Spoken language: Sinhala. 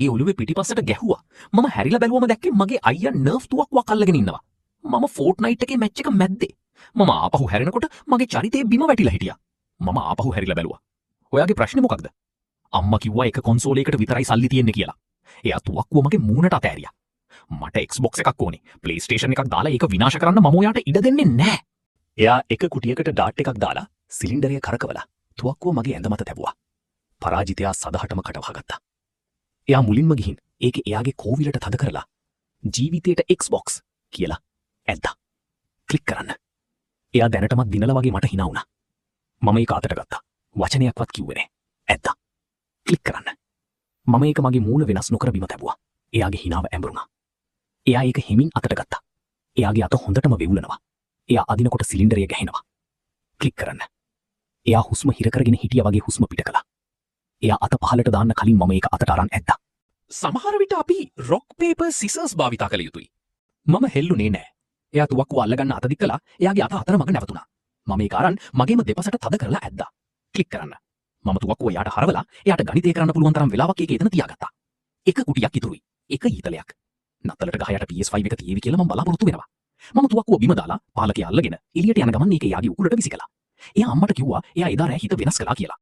ඒ ඔළුවේ පිටිපස්සට ගැහුවා. මම හැරිලා බැලුවම දැක්කේ මගේ අයියා නර්ව් තුවක්කුවක් අල්ලගෙන ඉන්නවා. මම ෆෝර්ට්නයිට් එකේ මැච් එක මැද්දේ. මම ආපහු හැරෙනකොට මගේ චරිතේ බිම වැටිලා හිටියා. මම ආපහු හැරිලා බැලුවා. ඔයාගේ ප්‍රශ්නේ මොකක්ද? අම්මා කිව්වා එක කොන්සෝලයකට විතරයි සල්ලි තියෙන්නේ කියලා. එයා තුවක්කුව මගේ මූණට අතෑරියා. මට Xbox එකක් ඕනේ. PlayStation එකක් දාලා ඒක විනාශ කරන්න මම ඔයාට ඉඩ දෙන්නේ නැහැ. එයා එක කුටියකට ඩාට් එකක් දාලා සිලින්ඩරය කරකවලා තුවක්කුව මගේ ඇඳ මත තැබුවා. පරාජිතයා සදහටම කටවහගත්තා. එයා මුලින්ම ගිහින් ඒක එයාගේ කෝවිලට තද කරලා ජීවිතයට Xbox කියලා ඇද්දා. ක්ලික් කරන්න. එයා දැනටමත් දිනලා වගේ මට hina වුණා. මම ඒක අතට ගත්තා. වචනයක්වත් කිව්වේ නැහැ. ඇද්දා. ක්ලික් කරන්න. මම ඒක මගේ මූණ වෙනස් නොකර බිම තැබුවා. එයාගේ hinaව ඇඹරුණා. එයා ඒක හිමින් අතට ගත්තා. එයාගේ අත හොඳටම වෙවුලනවා. එයා අදිනකොට සිලින්ඩරය ගැහෙනවා. ක්ලික් කරන්න. එයා හුස්ම හිර කරගෙන හිටියා වගේ හුස්ම පිට කළා. එයා අත පහලට දාන්න කලින් මම ඒක අතට අරන් ඇද්දා. සමහර විට අපි රොක් පේපර් සිසර්ස් භාවිතා කළ යුතුයි. මම හෙල්ලුනේ නෑ. එයා තුවක්කුව අල්ලගන්න අත දික් කළා. එයාගේ අත අතරමඟ නැවතුණා. මම ඒක අරන් මගේම දෙපසට තද කරලා ඇද්දා. ක්ලික් කරන්න. මම තුවක්කුව එයාට හරවලා එයාට ගණිතය කරන්න පුළුවන් තරම් වෙලාවක් ඒක එතන තියාගත්තා. එක කුටියක් ඉතුරුයි. එක ඊතලයක්. නත්තලට ගහයට PS5 එක තියෙවි කියලා මම බලාපොරොත්තු වෙනවා. මම තුවක්කුව බිම දාලා පාලකයා අල්ලගෙන එළියට යන ගමන් ඒක එයාගේ උකුලට විසි කළා. එයා අම්මට කිව්වා එයා එදා රෑ හිත වෙනස් කළා කියලා.